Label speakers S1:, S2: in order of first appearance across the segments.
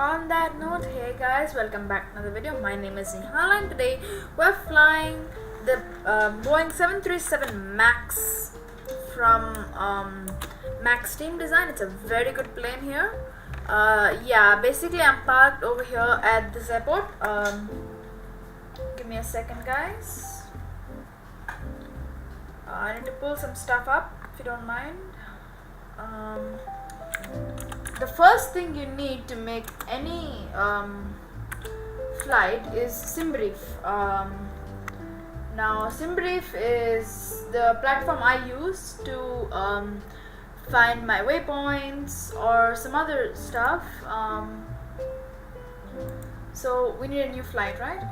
S1: On that note, hey guys, welcome back to another video. My name is Nehala and today we're flying the Boeing 737 MAX from Max Team Design. It's a very good plane here. Yeah, basically I'm parked over here at this airport. Give me a second, guys. I need to pull some stuff up if you don't mind. The first thing you need to make any flight is SimBrief. Now SimBrief is the platform I use to find my waypoints or some other stuff. So we need a new flight, right?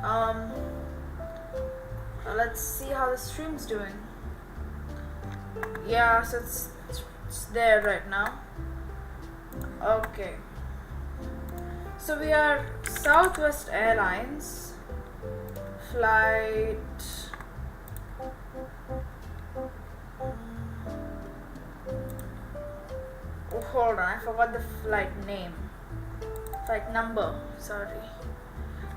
S1: Let's see how the stream's doing. Yeah, so it's there right now. Okay, so we are Southwest Airlines flight oh, hold on, I forgot the flight name, flight number, sorry.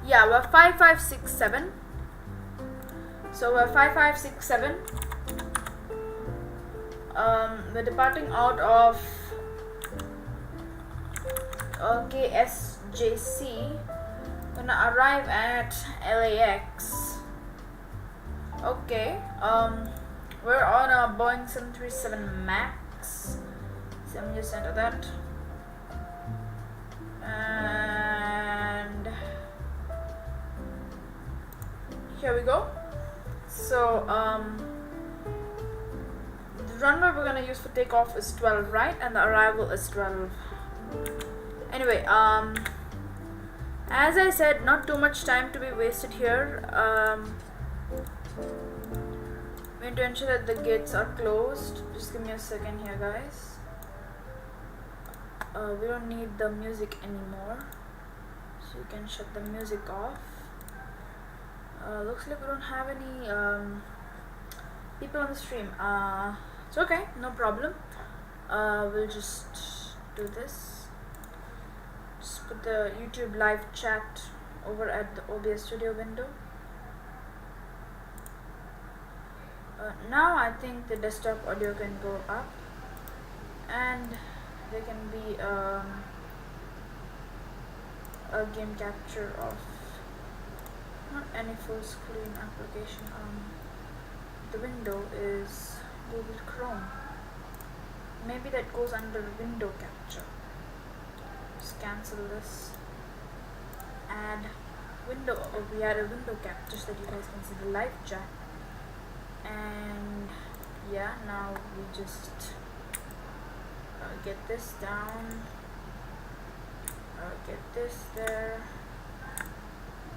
S1: Yeah, we're 5567. So we're 5567. We're departing out of KSJC. Gonna arrive at LAX. Okay, we're on a Boeing 737 MAX. So I'm just enter that. And here we go. So the runway we're gonna use for takeoff is 12, right? And the arrival is 12. Anyway, as I said, not too much time to be wasted here. We need to ensure that the gates are closed. Just give me a second here, guys. We don't need the music anymore, so you can shut the music off. Looks like we don't have any people on the stream. It's okay, no problem. We'll just do this. Just put the YouTube live chat over at the OBS studio window. Now I think the desktop audio can go up, and there can be a game capture of not any full screen application. The window is Google Chrome. Maybe that goes under window capture. Just cancel this. Add window. Oh, we add a window cap just so that you guys can see the live chat. And yeah, now we just get this down. Get this there.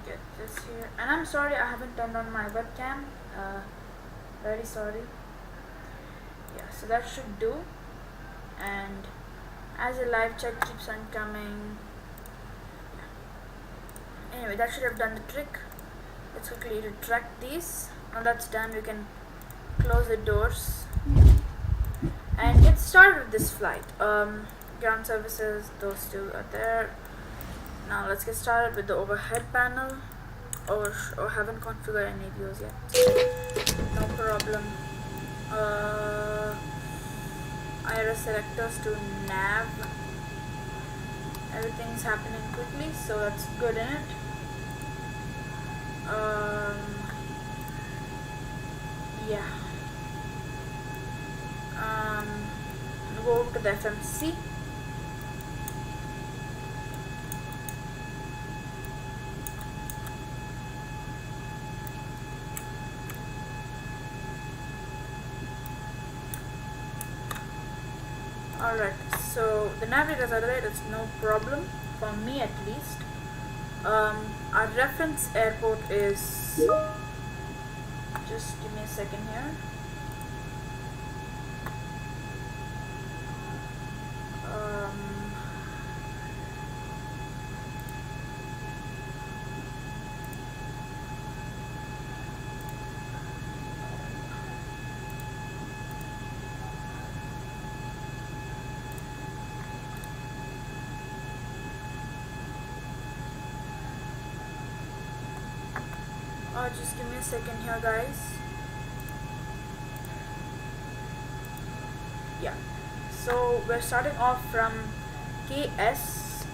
S1: Get this here. And I'm sorry I haven't turned on my webcam. Very sorry. Yeah, so that should do. And as the live chat keeps on coming, yeah. Anyway, that should have done the trick. Let's quickly retract these. Now that's done, we can close the doors and get started with this flight. Ground services, those two are there. Now let's get started with the overhead panel. Or haven't configured any views yet. No problem. IRS selectors to nav. Everything's happening quickly, so that's good in it. Yeah. Go to the FMC. Alright, so the navigators are there, it's no problem, for me at least. Our reference airport is, just give me a second here. Just give me a second here, guys. Yeah, so we're starting off from KSJC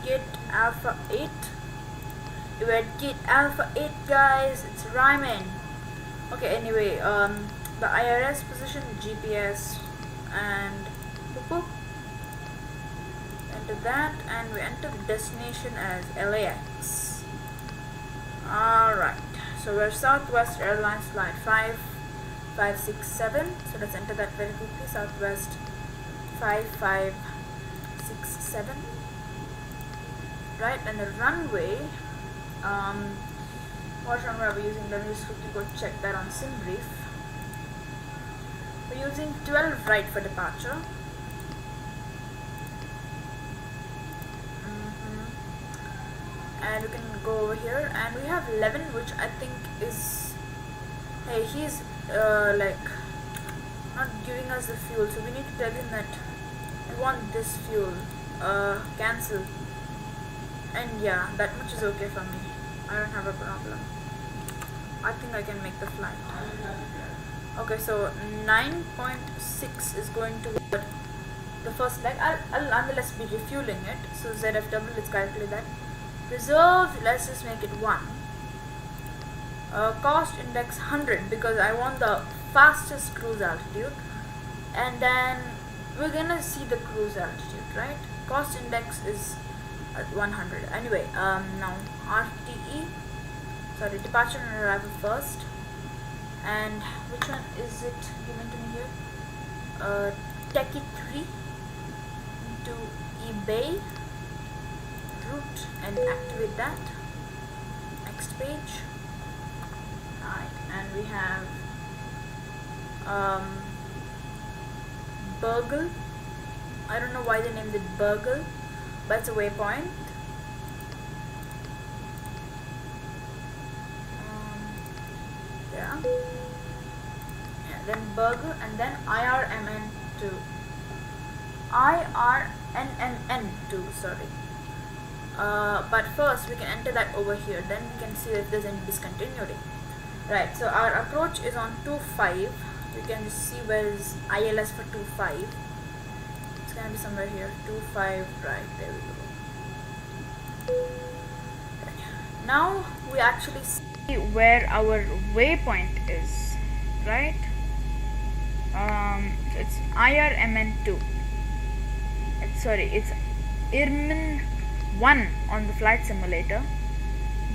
S1: Gate Alpha 8. We're at Gate Alpha 8, guys. It's rhyming. Okay, anyway, the IRS position, GPS, and boop, boop. Enter that, and we enter the destination as LAX. Alright, so we're Southwest Airlines flight 5567. So let's enter that very quickly. Southwest 5567. Right, and the runway, what runway are we using? Let me just quickly go check that on SimBrief. We're using 12 right for departure. And we can go over here, and we have 11, which I think is, hey, he's like not giving us the fuel, so we need to tell him that we want this fuel, cancel. And yeah, that much is okay for me. I don't have a problem. I think I can make the flight. Okay, so 9.6 is going to the first leg. I'll nonetheless be refueling it. So ZFW, let's calculate that. Reserve, let's just make it 1. Cost index 100 because I want the fastest cruise altitude. And then we're gonna see the cruise altitude, right? Cost index is at 100. Anyway, now RTE, sorry, departure and arrival first. And which one is it given to me here? Techie 3 into eBay route and activate that. Next page. Alright, and we have Burgle. I don't know why they named it Burgle, but it's a waypoint. Yeah, then Burgle, and then IRMN2. IRNNN2, sorry. But first we can enter that over here, then we can see if there's any discontinuity. Right, so our approach is on 2.5. We can just see where is ILS for 2.5. It's gonna be somewhere here, 2.5, right, there we go. Right. Now we actually see where our waypoint is, right? It's IRMN2. It's IRMN 1 on the flight simulator,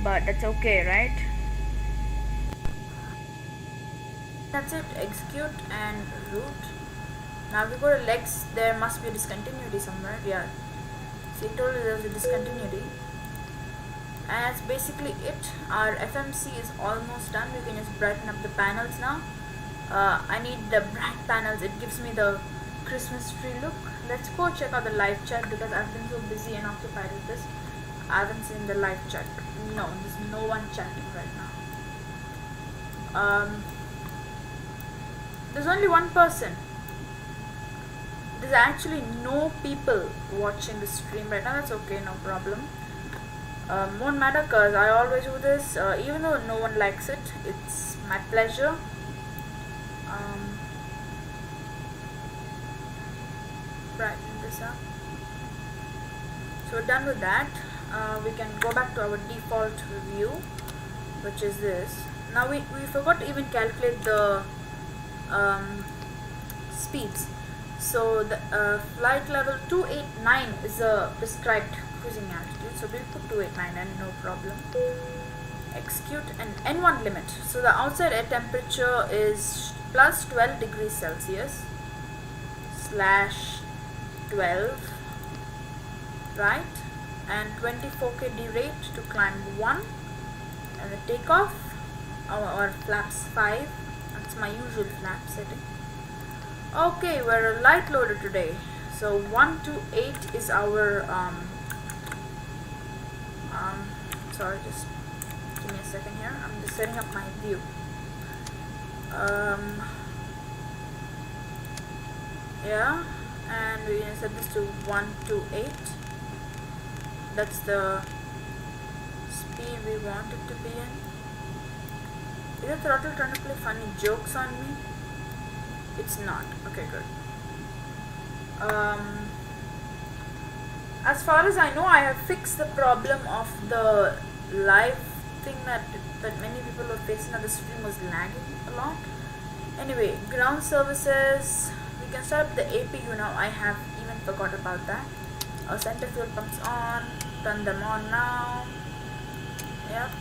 S1: but that's okay, right? That's it. Execute and route. Now we go to legs. There must be a discontinuity somewhere. Yeah, see, it told you there's a discontinuity, and that's basically it. Our FMC is almost done. We can just brighten up the panels now. I need the bright panels. It gives me the Christmas tree look. Let's go check out the live chat because I've been so busy and occupied with this. I haven't seen the live chat. No, there's no one chatting right now. There's only one person. There's actually no people watching the stream right now. That's okay, no problem. Won't matter because I always do this. Even though no one likes it, it's my pleasure. Brighten this up. So we're done with that. We can go back to our default view, which is this. Now we forgot to even calculate the speeds. So the flight level 289 is a prescribed cruising altitude, so we'll put 289 and no problem. Execute an N1 limit. So the outside air temperature is plus 12 degrees Celsius / 12, right? And 24 kd rate to climb 1, and the takeoff or flaps 5. That's my usual flap setting. Okay, we're light loaded today. So 128 is our sorry, just give me a second here. I'm just setting up my view. Yeah, and we're gonna set this to 128. That's the speed we want it to be in. Is the throttle trying to play funny jokes on me? It's not. Okay, good. As far as I know, I have fixed the problem of the live thing that many people were facing, that the stream was lagging a lot. Anyway, ground services. We can start up the APU now. I have even forgot about that. Center fuel pumps on. Turn them on now. Yep.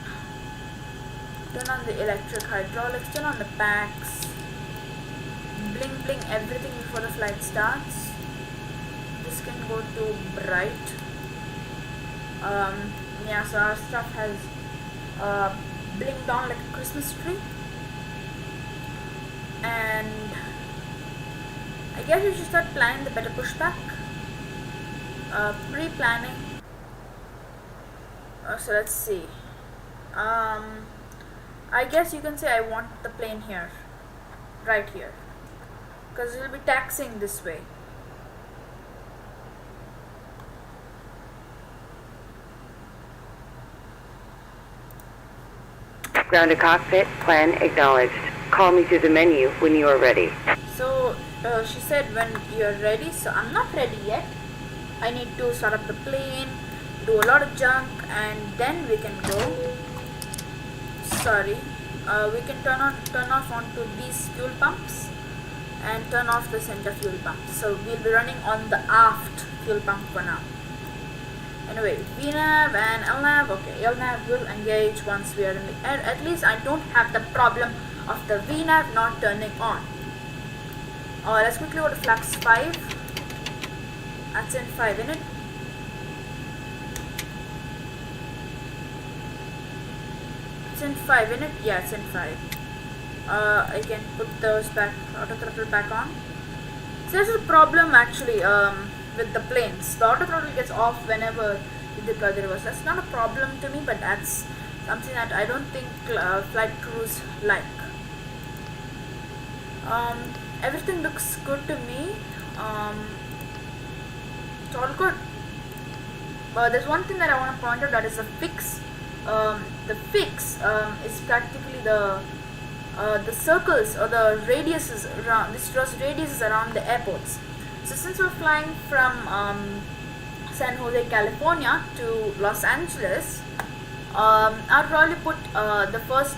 S1: Turn on the electric hydraulics. Turn on the packs. Bling everything before the flight starts. This can go to bright. Yeah, so our stuff has blinked on like a Christmas tree. And I guess we should start planning the better pushback. Pre-planning. So let's see. I guess you can say I want the plane here, right here, because it will be taxiing this way.
S2: Grounded cockpit, plan acknowledged. Call me through the menu when you are ready.
S1: So she said when you're ready, so I'm not ready yet. I need to start up the plane, do a lot of junk, and then we can go. Sorry, we can turn off onto these fuel pumps and turn off the center fuel pump. So we'll be running on the aft fuel pump for now. Anyway, VNAV and LNAV. Okay, LNAV will engage once we are in the air. At least I don't have the problem of the VNAV not turning on. Let's quickly go to flaps 5. That's in 5, isn't it? It's in 5, isn't it? Yeah, it's in 5. I can put those back, auto throttle back on. So there's a problem actually with the planes. The auto throttle gets off whenever you deploy the reverse. That's not a problem to me, but that's something that I don't think flight crews like. Everything looks good to me. It's all good. But there's one thing that I want to point out, that is the fix. The fix is practically the circles or the radiuses around. This draws radiuses around the airports. So since we're flying from San Jose, California to Los Angeles, I'll probably put the first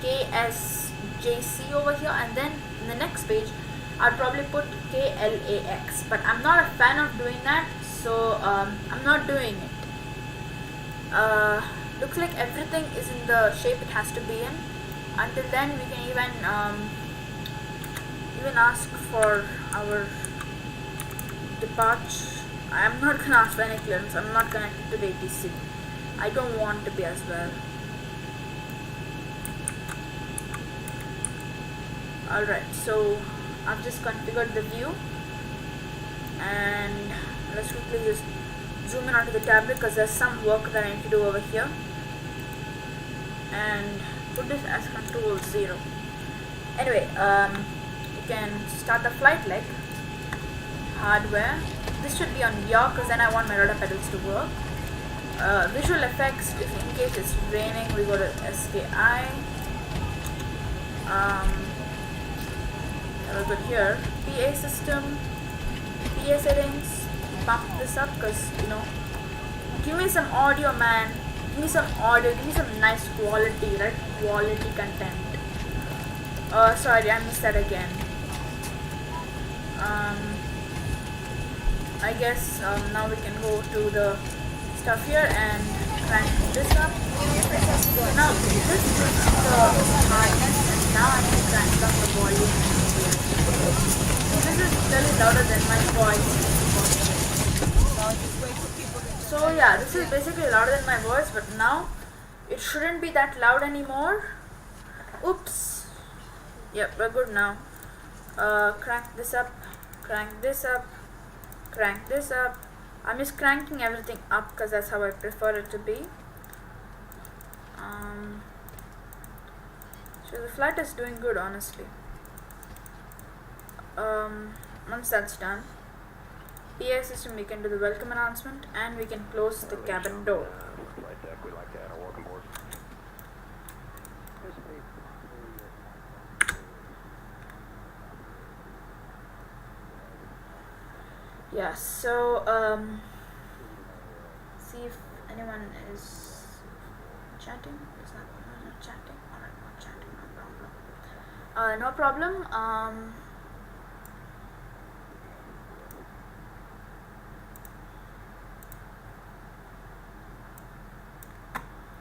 S1: KSJC over here, and then in the next page I'll probably put KLAX. But I'm not a fan of doing that, so I'm not doing it. Looks like everything is in the shape it has to be in. Until then, we can even ask for our departure. I'm not gonna ask for any clearance. I'm not connected to the ATC. I don't want to be as well. Alright, so I've just configured the view, and let's quickly just zoom in onto the tablet because there's some work that I need to do over here, and put this as control 0. Anyway, you can start the flight leg. Hardware. This should be on yaw because then I want my rudder pedals to work. Visual effects, if in case it's raining, we go to SKI. We'll go here. PA system, PA settings. Pump this up because, give me some audio, man. Give me some audio. Give me some nice quality, right? Quality content. Sorry, I missed that again. I guess now we can go to the stuff here and crank this up. Now this is the hardness, and now I can crank up the volume. This is really louder than my voice. So yeah, this is basically louder than my voice, but now it shouldn't be that loud anymore. Oops. Yep, we're good now. Crank this up, crank this up, crank this up. I'm just cranking everything up because that's how I prefer it to be. So the flight is doing good, honestly. once that's done, PA system, we can do the welcome announcement and we can close the cabin door. Yeah, so see if anyone is chatting. It's not chatting. Alright, not chatting, no problem. No problem.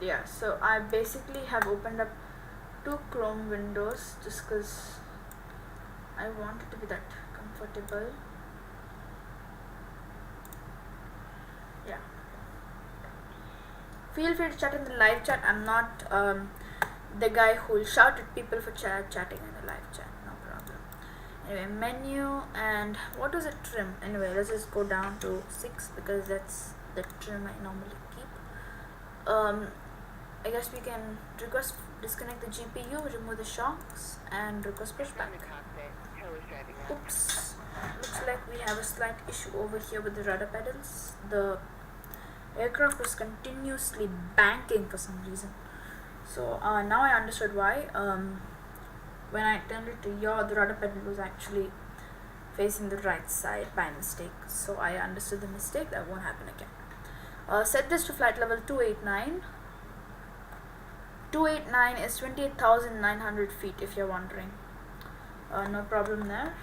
S1: Yeah, so I basically have opened up 2 Chrome windows just because I want it to be that comfortable. Yeah, feel free to chat in the live chat. I'm not the guy who will shout at people for chatting in the live chat, no problem. Anyway, menu, and what is a trim? Anyway, let's just go down to 6 because that's the trim I normally keep. I guess we can request disconnect the GPU, remove the shocks, and request pushback. Oops, looks like we have a slight issue over here with the rudder pedals. The aircraft was continuously banking for some reason. So now I understood why. When I turned it to the rudder pedal was actually facing the right side by mistake. So I understood the mistake. That won't happen again. Set this to flight level 289. 289 is 28,900 feet if you're wondering. No problem there.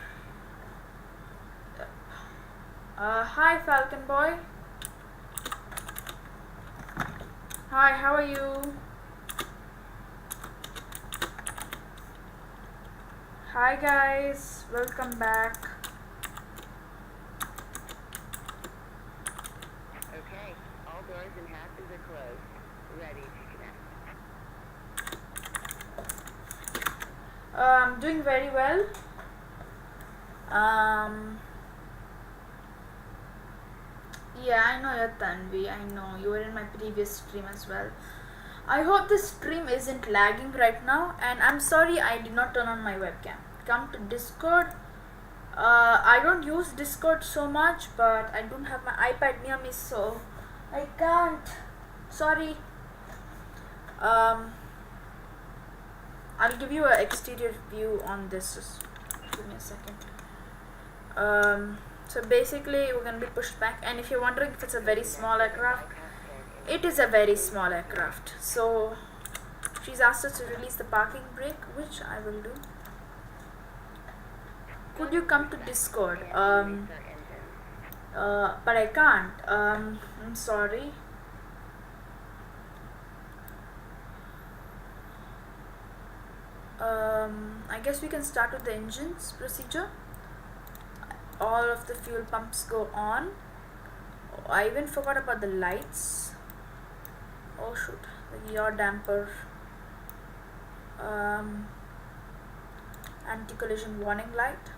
S1: Hi Falcon Boy. Hi, how are you? Hi guys, welcome back.
S2: Okay, all doors and hatches are closed. Ready to connect.
S1: I'm doing very well. Yeah, I know you're Tanvi. I know you were in my previous stream as well. I hope this stream isn't lagging right now, and I'm sorry I did not turn on my webcam. Come to Discord. I don't use Discord so much, but I don't have my iPad near me, so I can't. Sorry. I'll give you an exterior view on this. Just give me a second. So basically we're going to be pushed back, and if you're wondering if it's a very small aircraft, it is a very small aircraft. So she's asked us to release the parking brake, which I will do. Could you come to Discord? But I can't. I'm sorry. I guess we can start with the engines procedure. All of the fuel pumps go on. I even forgot about the lights. Oh shoot, the yaw damper, anti-collision warning light.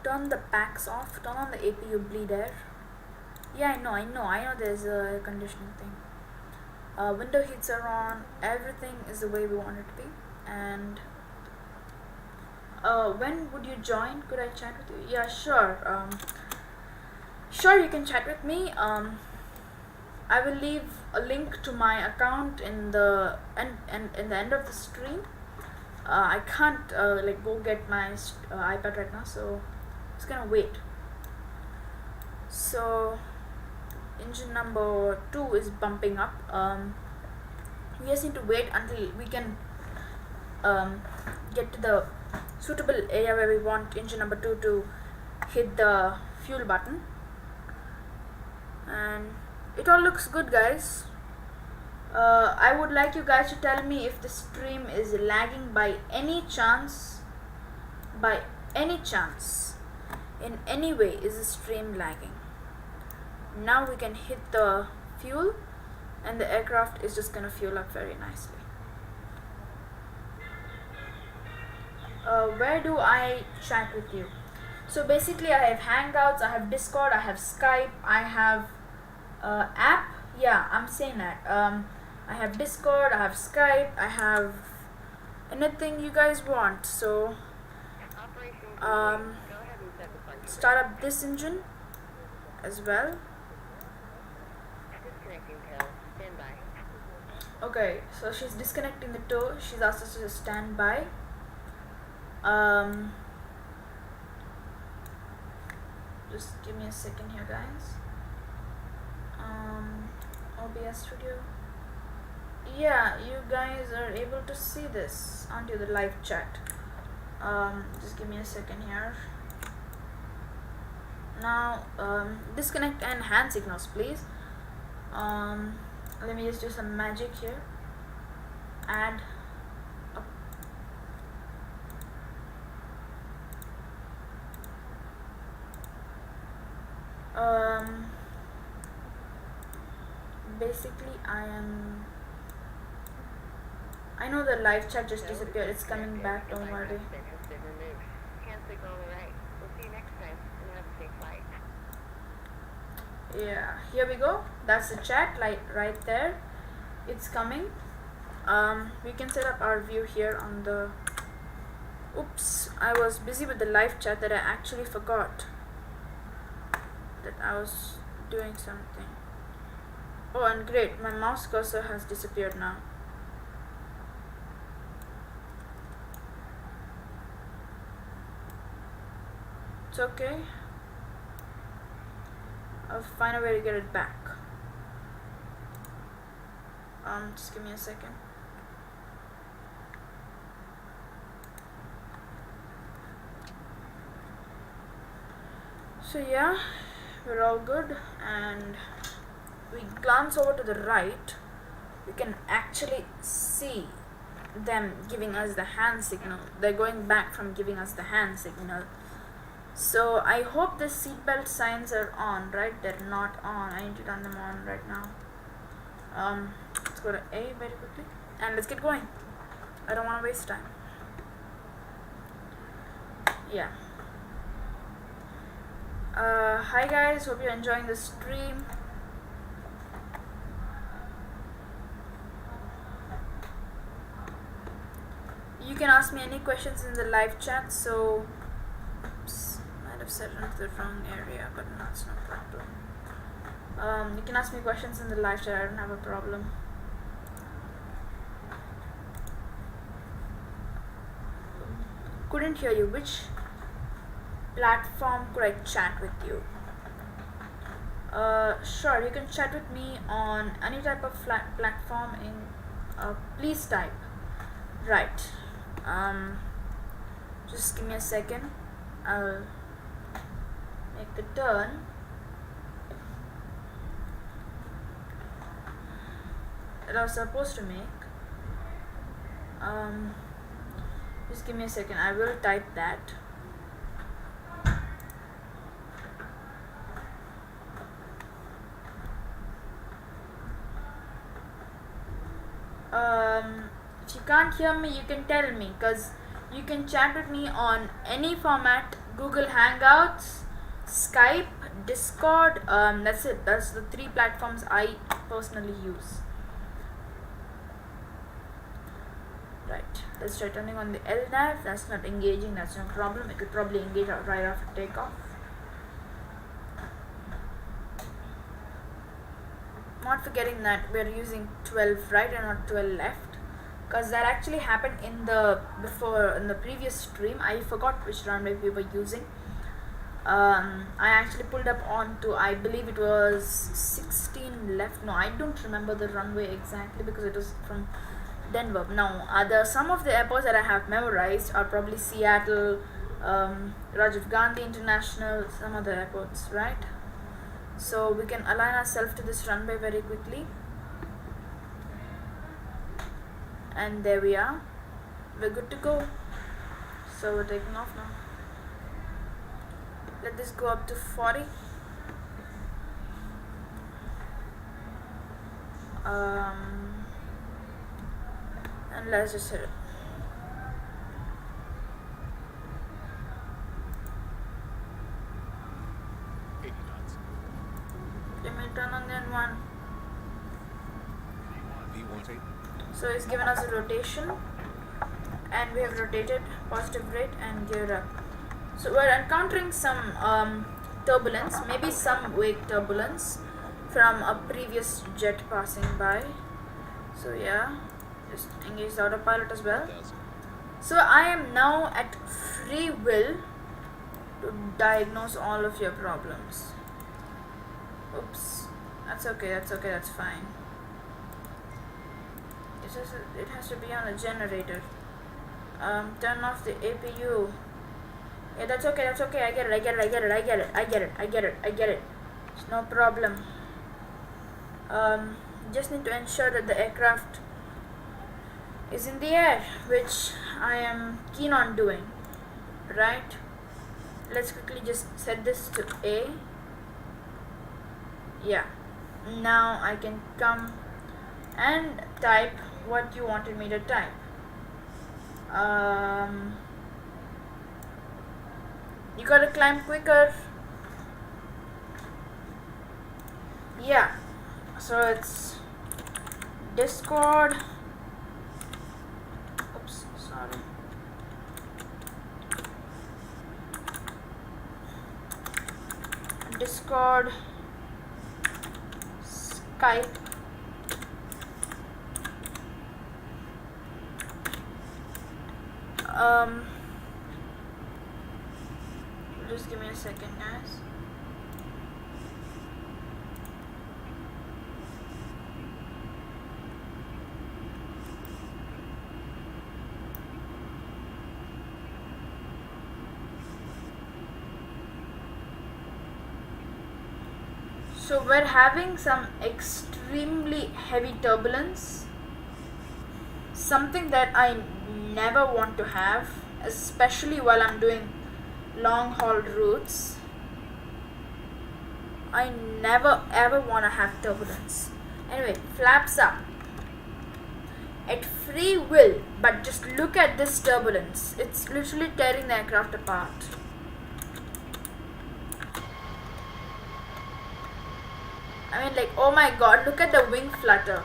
S1: Turn the packs off, turn on the APU bleed air. Yeah, I know there's a air conditioning thing. Window heats are on, everything is the way we want it to be. And when would you join? Could I chat with you? Yeah, sure. Sure, you can chat with me. I will leave a link to my account in the end of the stream. I can't go get my iPad right now, so I'm just gonna wait. So engine number 2 is bumping up. We just need to wait until we can get to the suitable area where we want engine number 2 to hit the fuel button. And it all looks good, guys. I would like you guys to tell me if the stream is lagging by any chance. In any way is the stream lagging. Now we can hit the fuel and the aircraft is just gonna fuel up very nicely. Where do I chat with you? So basically I have Hangouts, I have Discord, I have Skype, I have app. Yeah, I'm saying that. I have Discord, I have Skype, I have anything you guys want. So start up this engine as well.
S2: Disconnecting tail. Stand by.
S1: Okay, so she's disconnecting the tow. She's asked us to stand by. Just give me a second here, guys. OBS Studio. Yeah, you guys are able to see this, aren't you? The live chat. Just give me a second here. Now, disconnect and hand signals, please. Let me just do some magic here. Add basically I know the live chat just disappeared. It's coming back, don't worry.
S2: Hand signal on the right. We'll see you next time and have a safe flight.
S1: Yeah, here we go. That's the chat, like right there. It's coming. We can set up our view here on the oops, I was busy with the live chat that I actually forgot that I was doing something. Oh, and great, my mouse cursor has disappeared now. It's okay. I'll find a way to get it back. Just give me a second. So yeah, we're all good, and we glance over to the right. We can actually see them giving us the hand signal. They're going back from giving us the hand signal. So I hope the seatbelt signs are on, right? They're not on. I need to turn them on right now. Let's go to A very quickly and let's get going. I don't want to waste time. Yeah. Hi guys, hope you're enjoying the stream. You can ask me any questions in the live chat. So oops, might have set it into the wrong area, but that's no problem. You can ask me questions in the live chat. I don't have a problem. Couldn't hear you. Which platform could I chat with you? Sure, you can chat with me on any type of platform in please type. Right. Just give me a second. I'll make the turn. That I was supposed to make. Just give me a second. I will type that. If you can't hear me, you can tell me, because you can chat with me on any format: Google Hangouts, Skype, Discord. That's it. That's the 3 platforms I personally use. Right, let's try turning on the LNAV. That's not engaging. That's no problem. It could probably engage right after takeoff. Not forgetting that we're using 12 right and not 12 left, because that actually happened in the previous stream. I forgot which runway we were using. I actually pulled up onto, I believe it was 16 left. No, I don't remember the runway exactly because it was from Denver. Now, some of the airports that I have memorized are probably Seattle, Rajiv Gandhi International, some other airports, right? So we can align ourselves to this runway very quickly. And there we are. We're good to go. So we're taking off now. Let this go up to 40. And let's just hit it. Let me turn on the N1. So it's given us a rotation, and we have rotated, positive rate, and geared up. So we're encountering some turbulence, maybe some wake turbulence from a previous jet passing by. So yeah, just engage the autopilot as well. So I am now at free will to diagnose all of your problems. Oops, that's okay, that's fine. It has to be on a generator. Turn off the APU. Yeah, that's okay, I get it. It's no problem. Just need to ensure that the aircraft is in the air, which I am keen on doing. Right? Let's quickly just set this to A. Yeah. Now I can come and type what you wanted me to type. You gotta climb quicker. Yeah. So it's Discord. Oops, sorry. Discord, Skype, just give me a second, guys. So we're having some extremely heavy turbulence, something that I never want to have, especially while I'm doing long haul routes. I never ever want to have turbulence. Anyway, flaps up at free will, but just look at this turbulence. It's literally tearing the aircraft apart. I mean, like, oh my god, look at the wing flutter.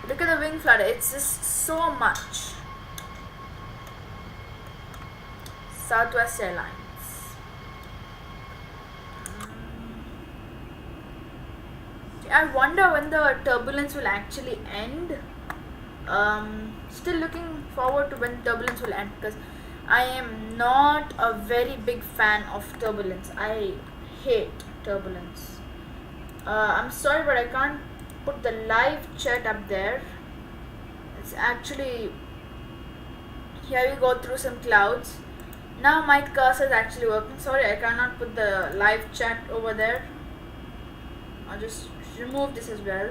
S1: Look at the wing flutter, it's just so much. Southwest Airlines. I wonder when the turbulence will actually end. Still looking forward to when turbulence will end, because I am not a very big fan of turbulence. I hate turbulence. I'm sorry, but I can't put the live chat up there. It's actually, here we go through some clouds. Now my cursor is actually working. Sorry, I cannot put the live chat over there. I'll just remove this as well.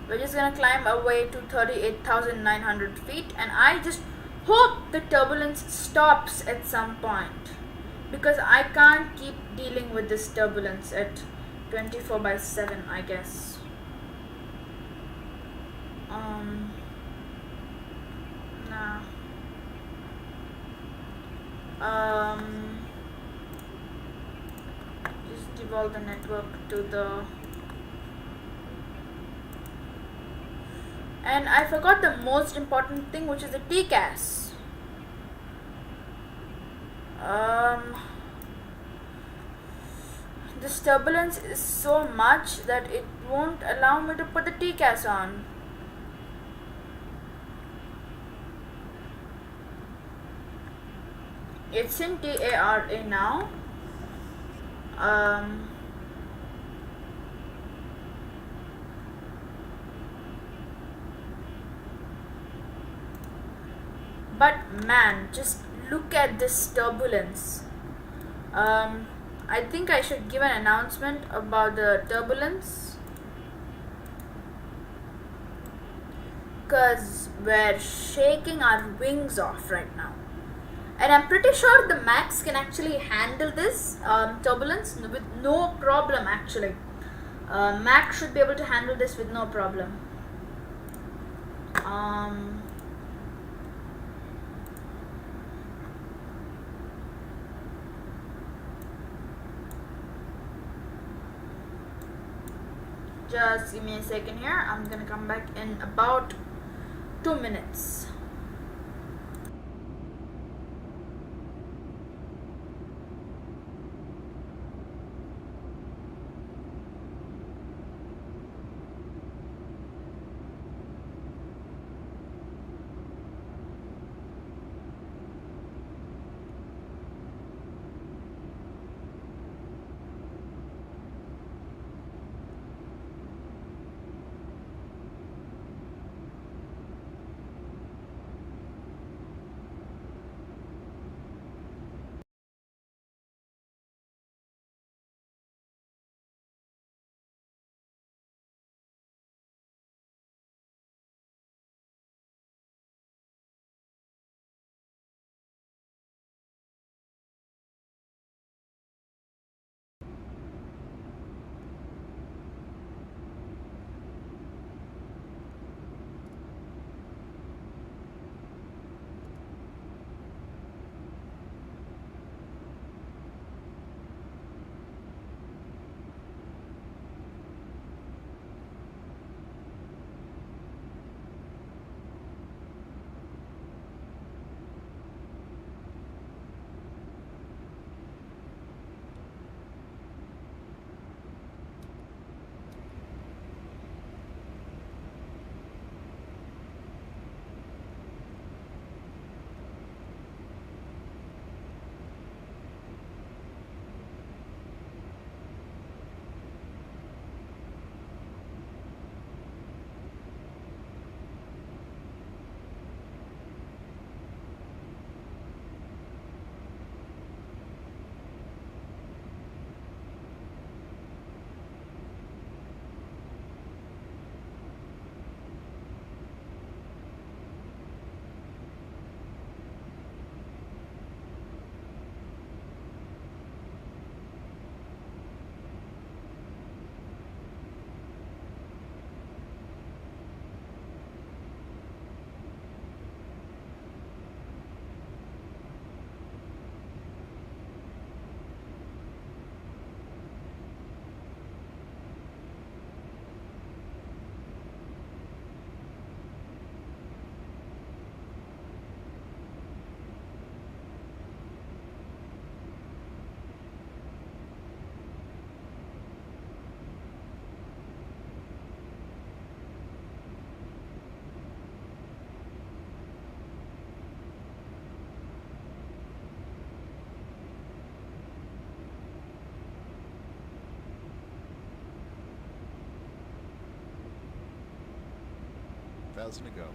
S1: We're just gonna climb our way to 38,900 feet, and I just hope the turbulence stops at some point, because I can't keep dealing with this turbulence at 24/7, I guess. Nah. Just devolve the network to the... And I forgot the most important thing, which is the TCAS. This turbulence is so much that it won't allow me to put the TCAS on. It's in TARA now. But man, just look at this turbulence. I think I should give an announcement about the turbulence, because we're shaking our wings off right now. And I'm pretty sure the Max can actually handle this turbulence with no problem, actually. Max should be able to handle this with no problem. Just give me a second here. I'm gonna come back in about 2 minutes.
S3: 5,000 to go.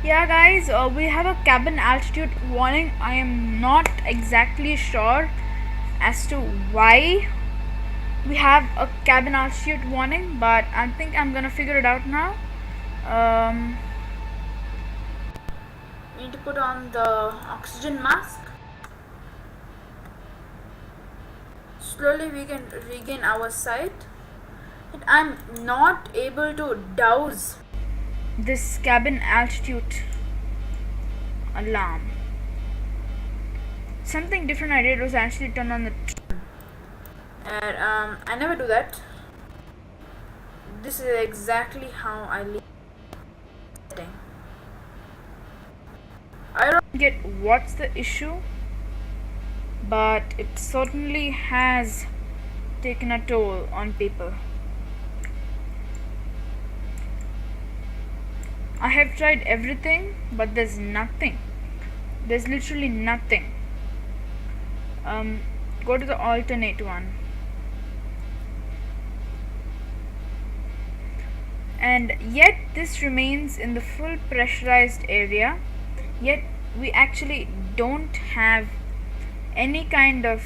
S1: Yeah, guys, we have a cabin altitude warning. I am not exactly sure as to why we have a cabin altitude warning, but I think I'm gonna figure it out now. Um, we need to put on the oxygen mask. Slowly we can regain our sight. And I'm not able to douse this cabin altitude alarm. Something different I did was actually turn on the and I never do that. This is exactly how I leave setting. I don't get what's the issue, but it certainly has taken a toll on people. I have tried everything, but there's nothing. There's literally nothing. Go to the alternate one. And yet this remains in the full pressurized area, yet we actually don't have any kind of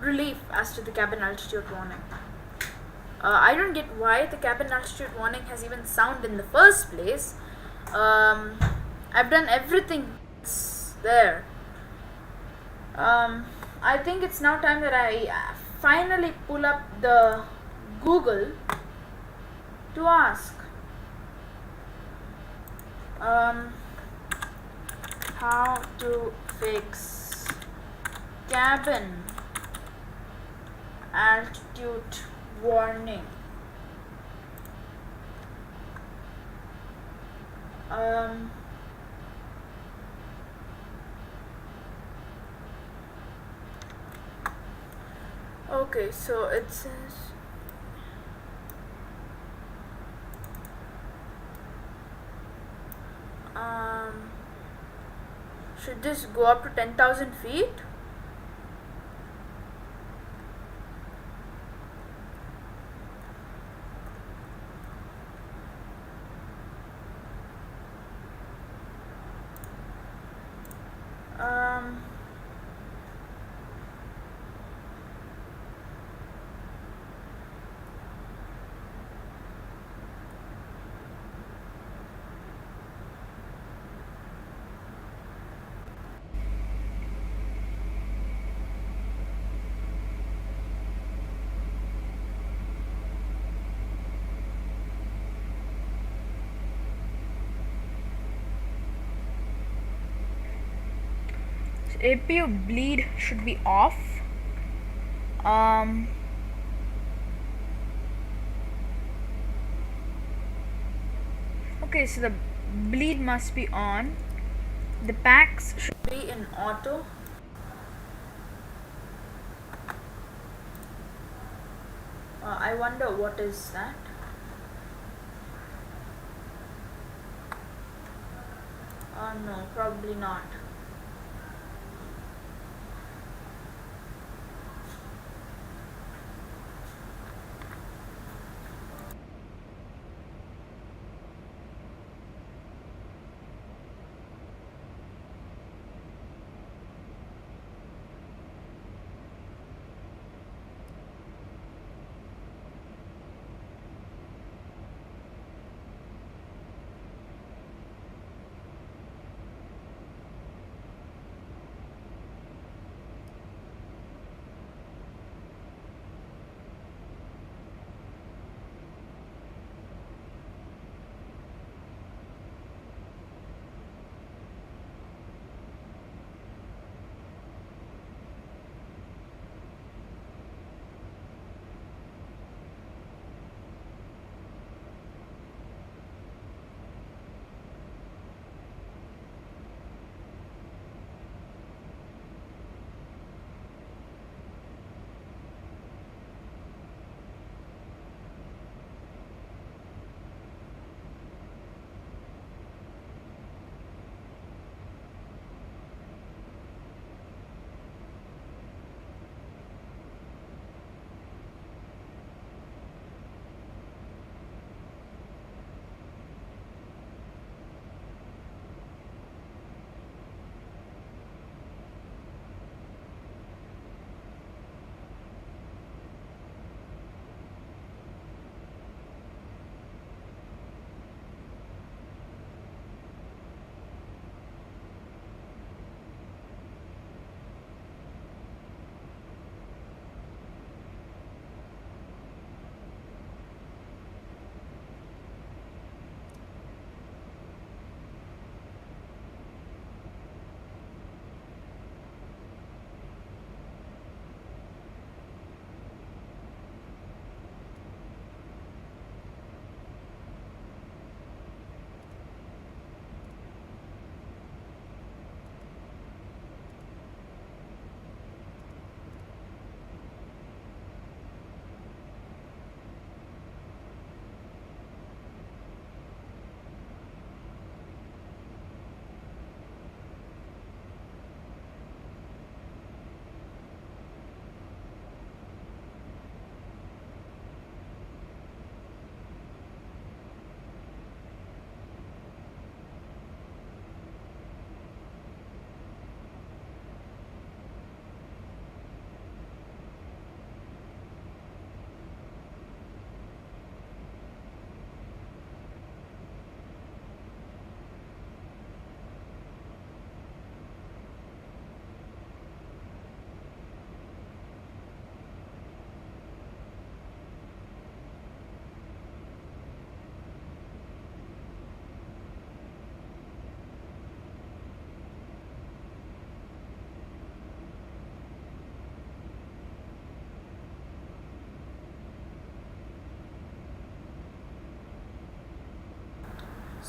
S1: relief as to the cabin altitude warning. I don't get why the cabin altitude warning has even sound in the first place. I've done everything there. I think it's now time that I finally pull up the Google to ask how to fix cabin altitude warning. Okay, so it says should this go up to 10,000 feet? APU bleed should be off. Okay, so the bleed must be on. The packs should be in auto. I wonder what is that. No, probably not.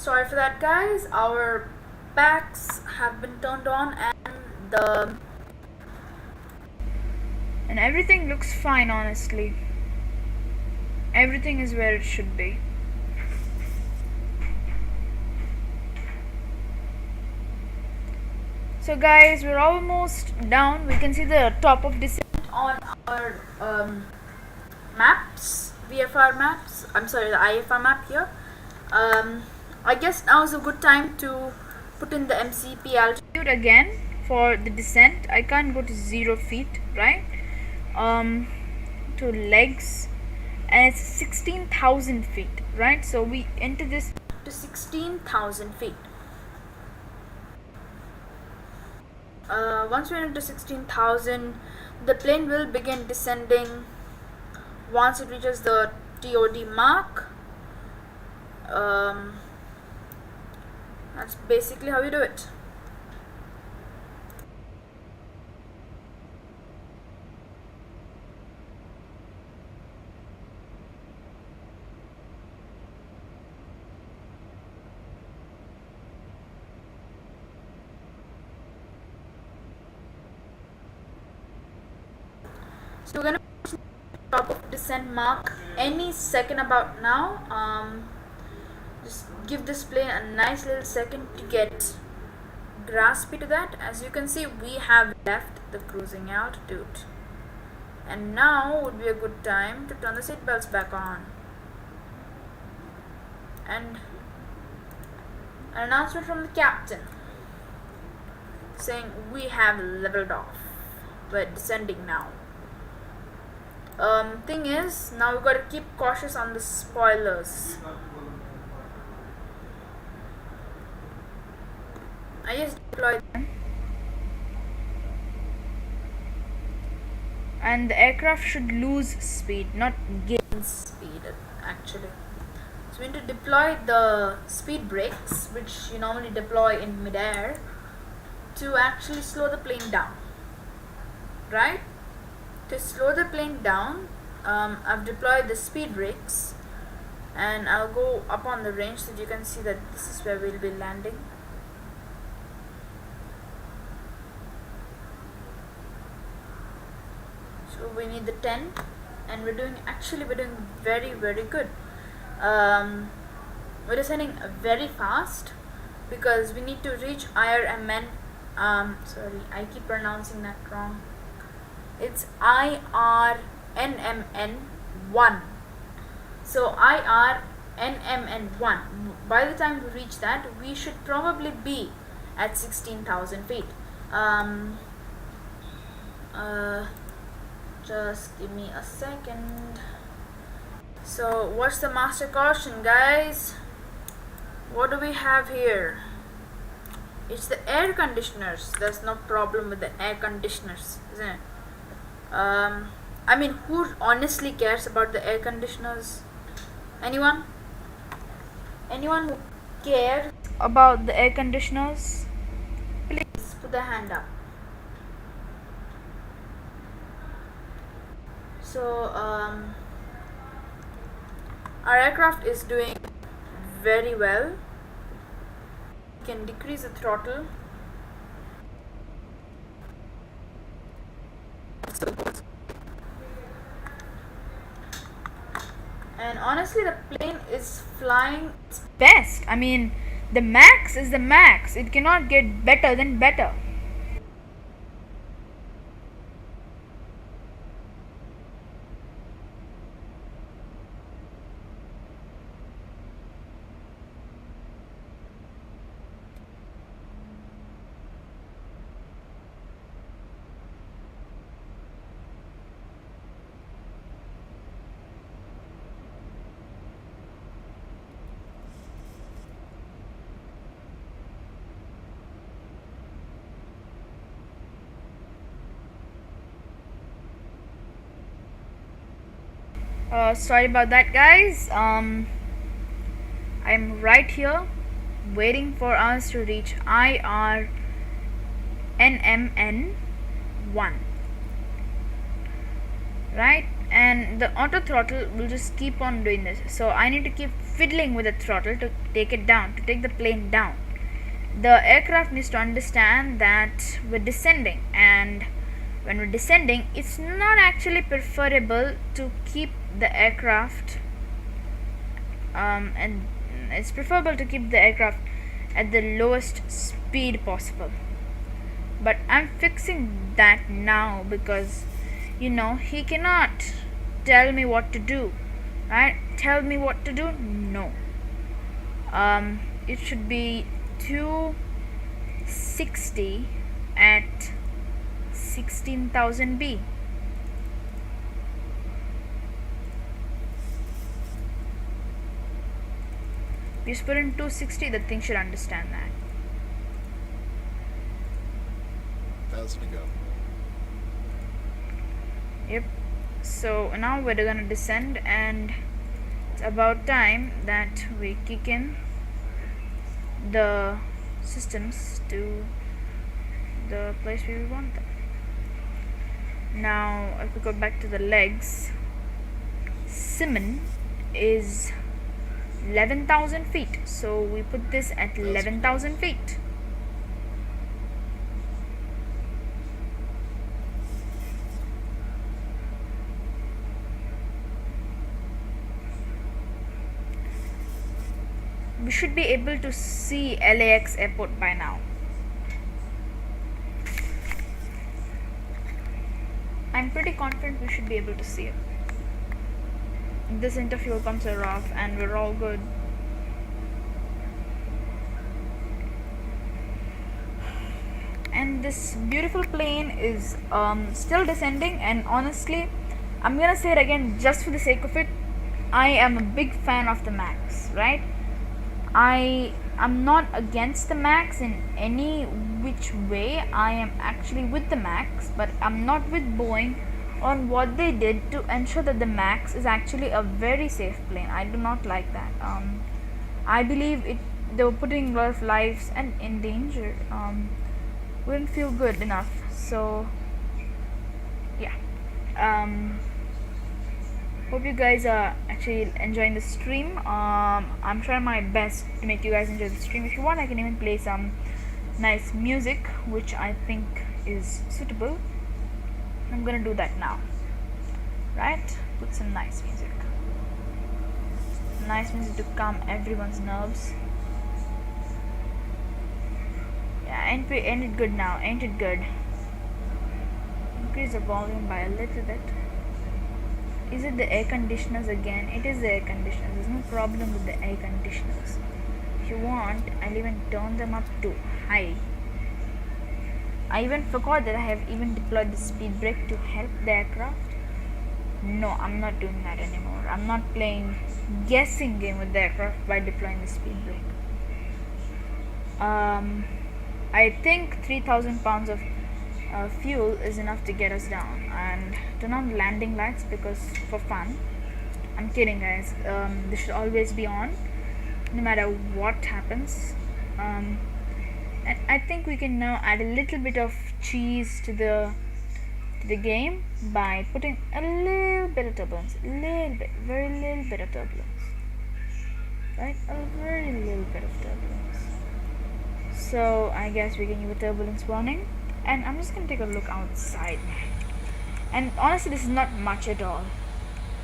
S1: Sorry for that, guys. Our backs have been turned on and everything looks fine, honestly. Everything is where it should be. So guys, we're almost down. We can see the top of descent on our maps, VFR maps. I'm sorry, the IFR map here. I guess now is a good time to put in the MCP altitude again for the descent. I can't go to 0 feet, right? To legs, and it's 16,000 feet, right? So we enter this to 16,000 feet. Once we're into 16,000, the plane will begin descending once it reaches the TOD mark. That's basically how you do it. So we're gonna top of descent mark any second about now. Just give this plane a nice little second to get graspy to that. As you can see, we have left the cruising altitude, and now would be a good time to turn the seat belts back on. And an announcement from the captain saying we have leveled off. We're descending now. Thing is, now we've got to keep cautious on the spoilers. I just deployed them, and the aircraft should lose speed, not gain speed actually. So we need to deploy the speed brakes, which you normally deploy in midair, to actually slow the plane down, right? To slow the plane down, I've deployed the speed brakes, and I'll go up on the range so that you can see that this is where we'll be landing. So we need the 10, and we're doing very, very good. We're descending very fast because we need to reach IRMN. Sorry, I keep pronouncing that wrong. It's IRNMN1. So IRNMN1. By the time we reach that, we should probably be at 16,000 feet. Just give me a second. So what's the master caution, guys? What do we have here? It's the air conditioners. There's no problem with the air conditioners, isn't it? I mean, who honestly cares about the air conditioners? Anyone? Anyone who cares about the air conditioners? Please put the hand up. So, our aircraft is doing very well. You can decrease the throttle. And honestly, the plane is flying its best. I mean, the max is the max. It cannot get better than better. Sorry about that, guys. I'm right here waiting for us to reach IRNMN1, right? and the auto throttle will just keep on doing this. So I need to keep fiddling with the throttle to take it down, to take the plane down. The aircraft needs to understand that we're descending, and when we're descending, it's not actually preferable to keep the aircraft and it's preferable to keep the aircraft at the lowest speed possible. But I'm fixing that now because he cannot tell me what to do, right? Tell me what to do? No. It should be 260 at 16,000 B. You just put in 260, the thing should understand that.
S3: That's to go.
S1: Yep. So now we're gonna descend, and it's about time that we kick in the systems to the place where we want them. Now if we go back to the legs, Simon is 11,000 feet, so we put this at 11,000 feet. We should be able to see LAX airport by now. I'm pretty confident we should be able to see it. This interfuel pumps are off and we're all good. And this beautiful plane is still descending, and honestly, I'm gonna say it again just for the sake of it, I am a big fan of the Max, right? I'm not against the Max in any which way. I am actually with the Max, but I'm not with Boeing on what they did to ensure that the Max is actually a very safe plane. I do not like that. I believe they were putting a lot of lives and in danger. Wouldn't feel good enough. So yeah. Hope you guys are actually enjoying the stream. I'm trying my best to make you guys enjoy the stream. If you want, I can even play some nice music which I think is suitable. I'm gonna do that now, right? Put some nice music to calm everyone's nerves. Yeah, ain't it good now? Ain't it good? Increase the volume by a little bit. Is it the air conditioners again? It is the air conditioners. There's no problem with the air conditioners. If you want, I'll even turn them up to high. I even forgot that I have even deployed the speed brake to help the aircraft. No, I'm not doing that anymore. I'm not playing guessing game with the aircraft by deploying the speed brake. I think 3,000 pounds of fuel is enough to get us down, and turn on landing lights because for fun. I'm kidding, guys. This should always be on no matter what happens. And I think we can now add a little bit of cheese to the game by putting a little bit of turbulence, very little bit of turbulence, right? A very little bit of turbulence. So I guess we can give a turbulence warning, and I'm just gonna take a look outside. And honestly, this is not much at all.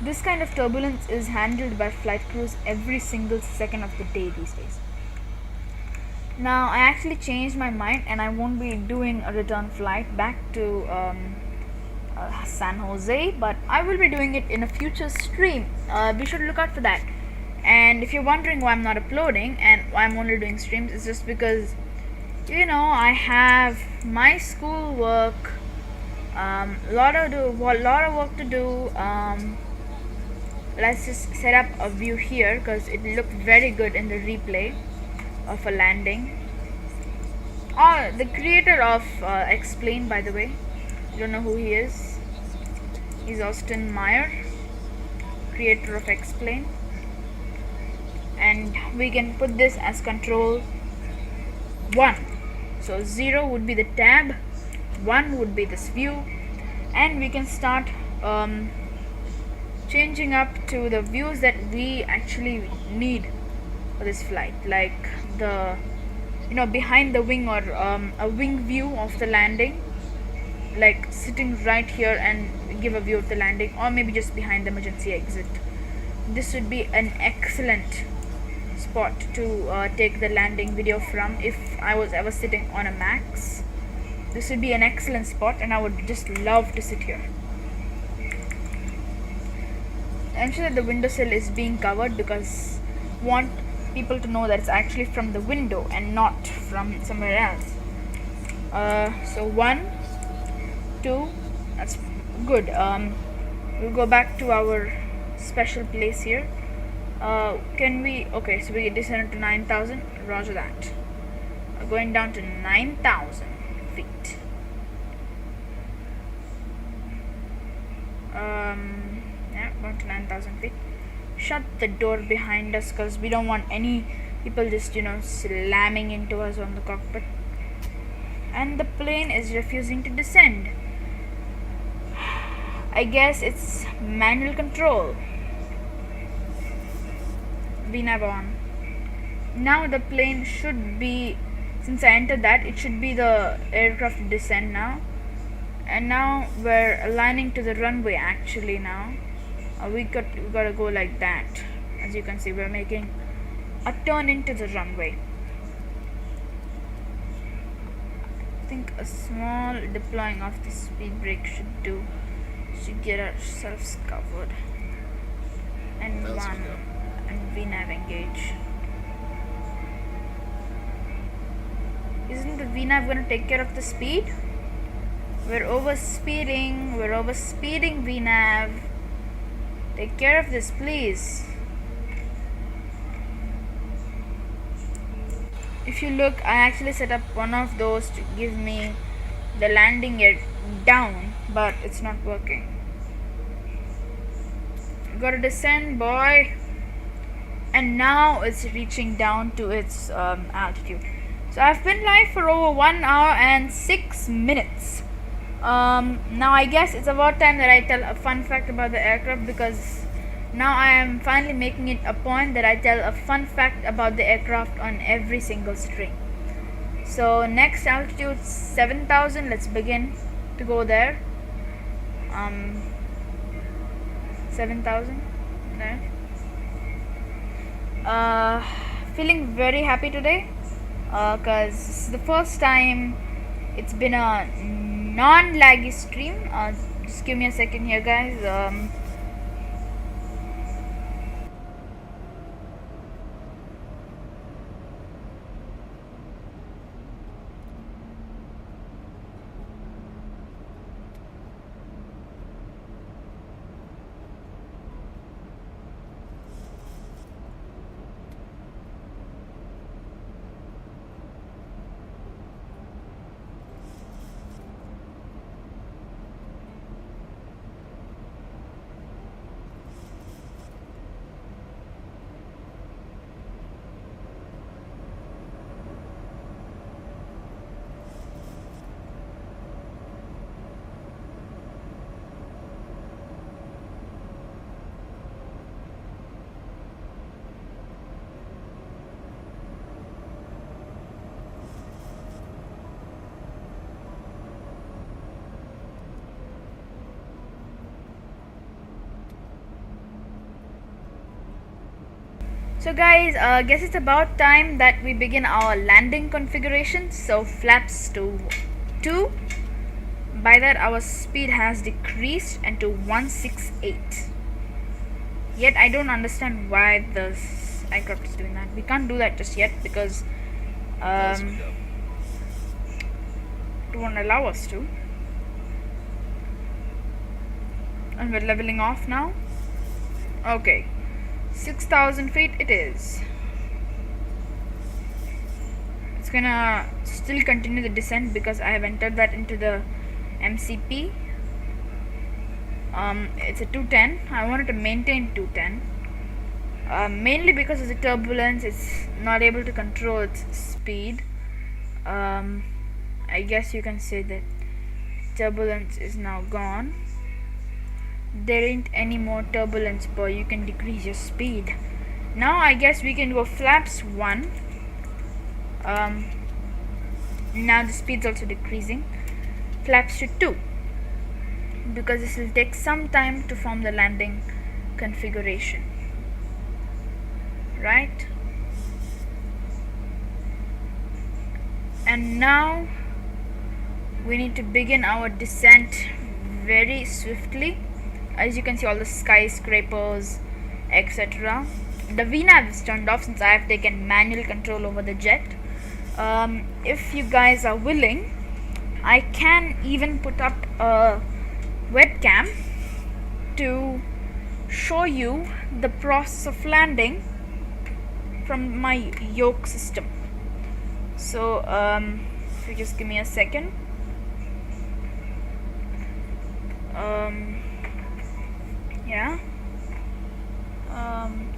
S1: This kind of turbulence is handled by flight crews every single second of the day these days. Now I actually changed my mind, and I won't be doing a return flight back to San Jose, but I will be doing it in a future stream. Be sure to look out for that. And if you're wondering why I'm not uploading and why I'm only doing streams, it's just because I have my school work, a lot of work to do. Let's just set up a view here because it looked very good in the replay of a landing. Oh, the creator of Explain, by the way, you don't know who he is. He's Austin Meyer, creator of Explain. And we can put this as control 1. So 0 would be the tab, 1 would be this view, and we can start changing up to the views that we actually need for this flight, like the behind the wing, or a wing view of the landing, like sitting right here and give a view of the landing, or maybe just behind the emergency exit. This would be an excellent spot to take the landing video from. If I was ever sitting on a Max, this would be an excellent spot, and I would just love to sit here. I'm sure that the windowsill is being covered because I want people to know that it's actually from the window and not from somewhere else. So 1, 2, that's good. We'll go back to our special place here. Can we? Okay, so we descended to 9,000. Roger that. Going down to 9,000 feet. Yeah, going to 9,000 feet. Shut the door behind us because we don't want any people just slamming into us on the cockpit. And the plane is refusing to descend. I guess it's manual control. VNAV on. Now the plane should be, since I entered that, it should be the aircraft descend now. And now we're aligning to the runway actually now. We gotta go like that. As you can see, we're making a turn into the runway. I think a small deploying of the speed brake should do to get ourselves covered. And
S3: That's
S1: 1
S3: good.
S1: and VNAV engage. Isn't the VNAV gonna take care of the speed? We're overspeeding VNAV. Take care of this, please. If you look, I actually set up one of those to give me the landing gear down, but it's not working. Gotta descend, boy. And now it's reaching down to its altitude. So I've been live for over 1 hour and 6 minutes. Now I guess it's about time that I tell a fun fact about the aircraft, because now I am finally making it a point that I tell a fun fact about the aircraft on every single stream. So next altitude 7,000. Let's begin to go there. 7,000 there. Feeling very happy today because this is the first time it's been a non-laggy stream. Just give me a second here, guys. So guys, guess it's about time that we begin our landing configuration. So flaps to 2. By that our speed has decreased and to 168. Yet I don't understand why this aircraft is doing that. We can't do that just yet because
S3: As we go.
S1: it won't allow us to. And we're leveling off now. Okay, 6,000 feet it is. It's gonna still continue the descent because I have entered that into the MCP. It's a 210. I wanted to maintain 210. Mainly because of the turbulence, it's not able to control its speed. I guess you can say that turbulence is now gone. there ain't any more turbulence, but you can decrease your speed. Now I guess we can go flaps 1. Now the speed's also decreasing. Flaps to 2, because this will take some time to form the landing configuration, right? And now we need to begin our descent very swiftly. As you can see, all the skyscrapers, etc. The VNAV is turned off since I have taken manual control over the jet. If you guys are willing, I can even put up a webcam to show you the process of landing from my yoke system. So if you just give me a second. Yeah,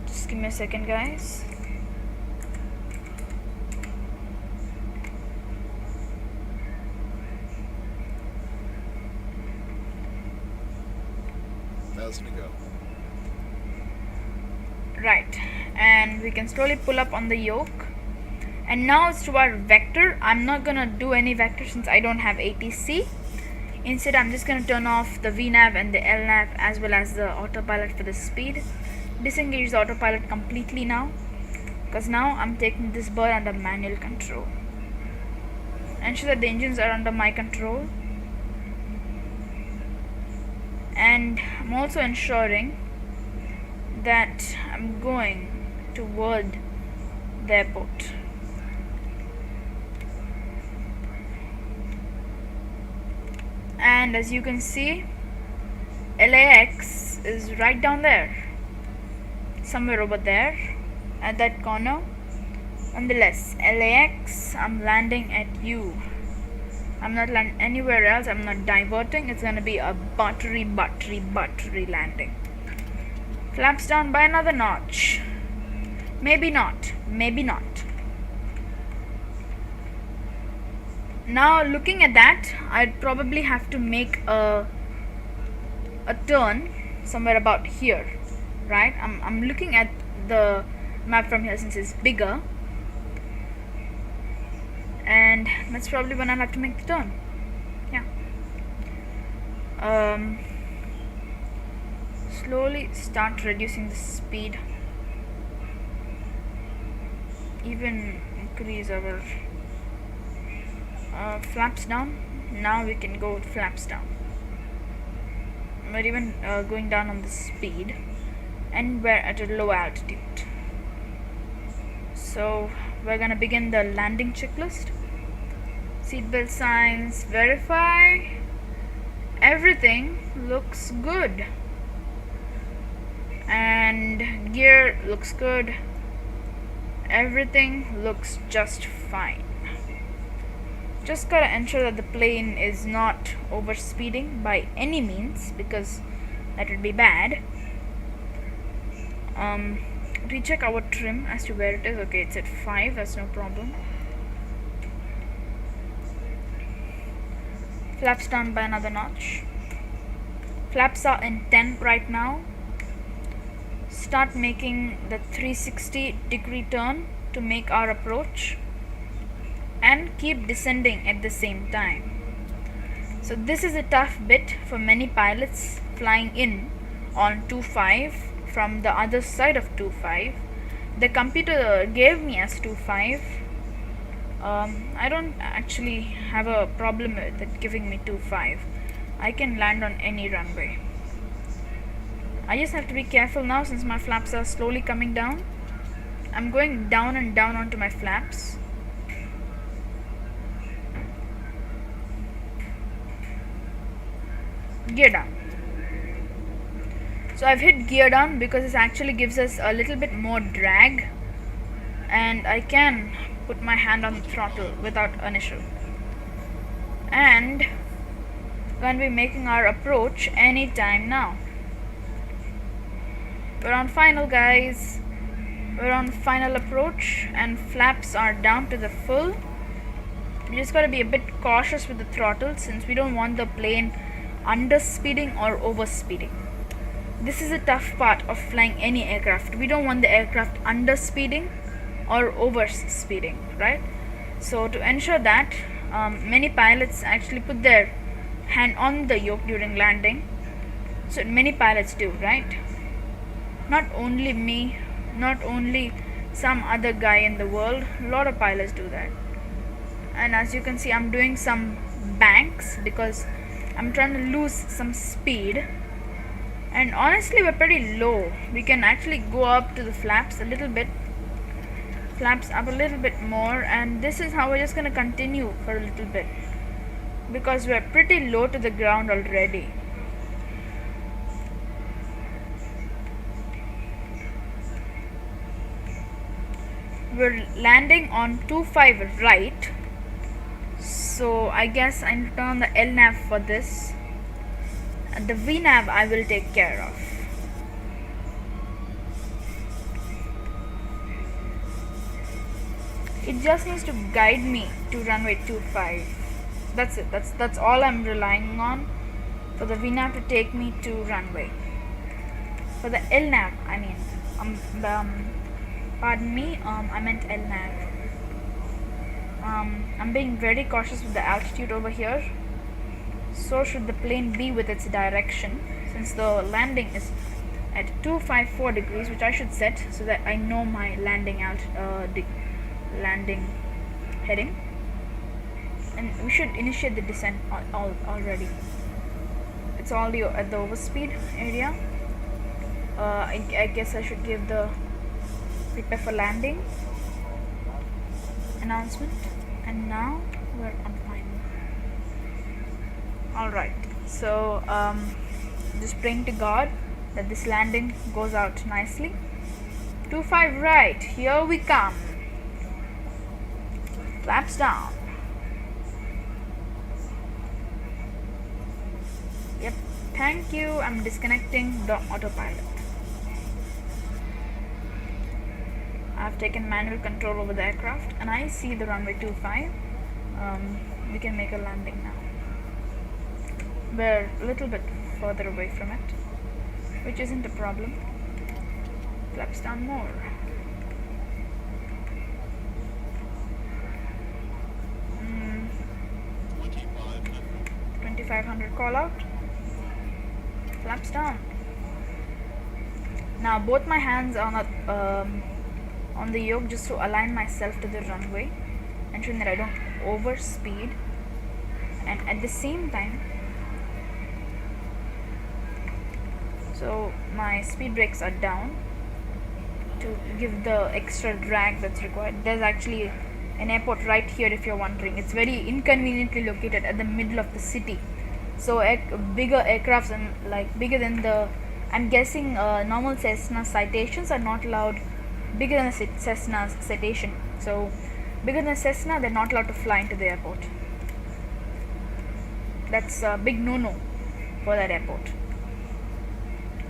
S1: just give me a second, guys. Right, and we can slowly pull up on the yoke. And now it's to our vector. I'm not gonna do any vector since I don't have ATC. Instead, I'm just gonna turn off the VNAV and the LNAV as well as the autopilot for the speed. Disengage the autopilot completely now, because now I'm taking this bird under manual control. Ensure that the engines are under my control, and I'm also ensuring that I'm going toward the airport. And as you can see, LAX is right down there, somewhere over there at that corner. Nonetheless, LAX, I'm landing at you. I'm not landing anywhere else. I'm not diverting. It's gonna be a buttery landing. Flaps down by another notch. Maybe not. Now looking at that, I'd probably have to make a turn somewhere about here, right? I'm looking at the map from here since it's bigger, and that's probably when I'll have to make the turn. Yeah. Slowly start reducing the speed, even increase our flaps down. Now we can go with flaps down. We're even going down on the speed, and we're at a low altitude. So we're gonna begin the landing checklist. Seatbelt signs, verify. Everything looks good, and gear looks good. Everything looks just fine. Just gotta ensure that the plane is not overspeeding by any means, because that would be bad. Recheck our trim as to where it is. Okay, it's at 5, that's no problem. Flaps down by another notch. Flaps are in 10 right now. Start making the 360-degree turn to make our approach, and keep descending at the same time. So this is a tough bit for many pilots flying in on 2.5 from the other side of 2.5. The computer gave me as 2.5. I don't actually have a problem with it giving me 2.5. I can land on any runway. I just have to be careful now since my flaps are slowly coming down. I'm going down and down onto my flaps. Gear down. So I've hit gear down because this actually gives us a little bit more drag, and I can put my hand on the throttle without an issue. And we're going to be making our approach anytime now. We're on final, guys. We're on final approach, and flaps are down to the full. We just got to be a bit cautious with the throttle since we don't want the plane underspeeding or overspeeding. this is a tough part of flying any aircraft. We don't want the aircraft under speeding or over speeding, right? So to ensure that, many pilots actually put their hand on the yoke during landing. So many pilots do, right? Not only me, not only some other guy in the world, a lot of pilots do that. And as you can see, I'm doing some banks because I'm trying to lose some speed. And honestly, we're pretty low. We can actually go up to the flaps a little bit, flaps up a little bit more, and this is how we're just going to continue for a little bit because we're pretty low to the ground already. We're landing on 25 right, so I guess I need to turn on the LNAV for this, and the VNAV I will take care of. It just needs to guide me to runway 25. That's it. That's all I'm relying on for the VNAV to take me to runway. For the LNAV, I mean, pardon me, I meant LNAV. I'm being very cautious with the altitude over here. So should the plane be with its direction, since the landing is at 254 degrees, which I should set so that I know my landing landing heading, and we should initiate the descent already. It's already at the overspeed area. I guess I should give the prepare for landing announcement, and now we're on final. Alright, so just praying to God that this landing goes out nicely. 25 right, here we come. Flaps down. Yep, thank you. I'm disconnecting the autopilot. I've taken manual control over the aircraft and I see the runway 25. We can make a landing now. We're a little bit further away from it, which isn't a problem. Flaps down more. Mm. 2500 call out. Flaps down. Now both my hands are on the yoke just to align myself to the runway, ensuring that I don't overspeed, and at the same time, so my speed brakes are down to give the extra drag that's required. There's actually an airport right here, if you're wondering. It's very inconveniently located at the middle of the city, so bigger aircrafts and like bigger than the, I'm guessing normal Cessna citations are not allowed bigger than a Cessna citation. So bigger than a Cessna, they're not allowed to fly into the airport. That's a big no-no for that airport.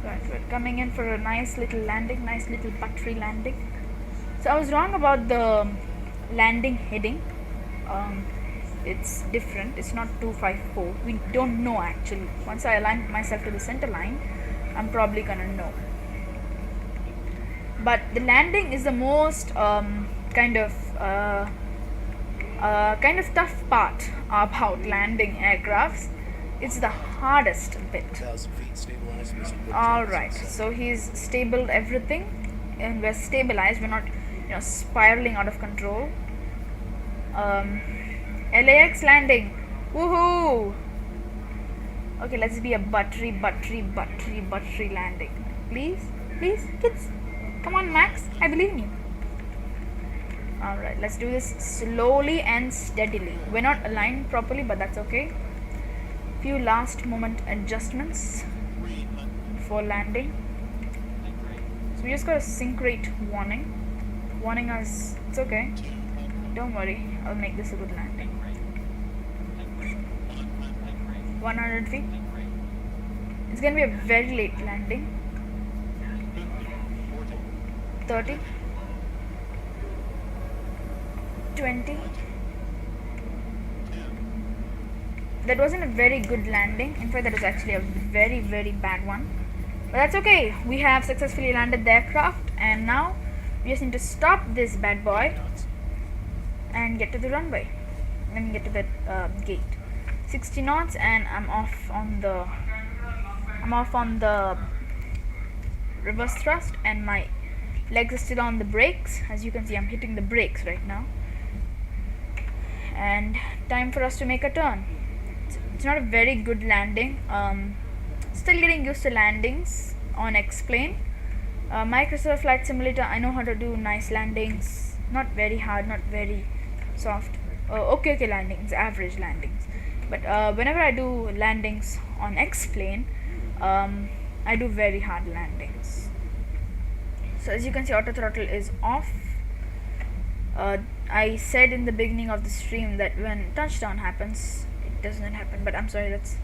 S1: Right, we're coming in for a nice little landing, nice little buttery landing. So I was wrong about the landing heading. It's different. It's not 254. We don't know actually. Once I align myself to the center line, I'm probably gonna know. But the landing is the most kind of tough part about landing aircrafts. It's the hardest bit. Alright, so he's stabled everything and we're stabilized. We're not spiraling out of control. LAX landing. Woohoo! Okay, let's be a buttery landing. Please, kids. Come on, Max, I believe in you. Alright, let's do this slowly and steadily. We're not aligned properly, but that's okay. Few last moment adjustments before landing. So we just got a sync rate warning us it's okay, don't worry, I'll make this a good landing. 100 feet. It's gonna be a very late landing. 30, 20. That wasn't a very good landing. In fact, that was actually a very bad one. But that's okay. We have successfully landed the aircraft, and now we just need to stop this bad boy and get to the runway. Let me get to the gate. 60 knots, and I'm off on the reverse thrust, and my legs are still on the brakes. As you can see, I'm hitting the brakes right now. And time for us to make a turn. It's not a very good landing. Still getting used to landings on X-plane. Microsoft Flight Simulator, I know how to do nice landings. Not very hard, not very soft. Okay landings, average landings. But whenever I do landings on X-plane, I do very hard landings. So as you can see, auto throttle is off. I said in the beginning of the stream that when touchdown happens, it doesn't happen, but I'm sorry, that's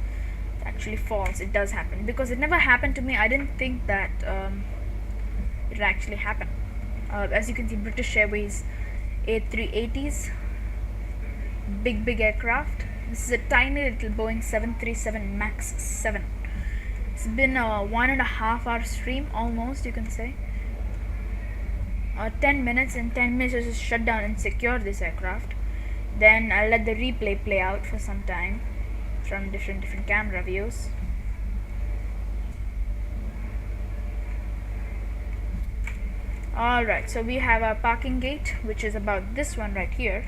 S1: actually false. It does happen, because it never happened to me. I didn't think that it would actually happen. As you can see, British Airways A380s, big aircraft. This is a tiny little Boeing 737 MAX 7. It's been a 1.5 hour stream, almost, you can say. 10 minutes. In 10 minutes, I just shut down and secure this aircraft. Then I'll let the replay play out for some time from different camera views. Alright, so we have our parking gate, which is about this one right here.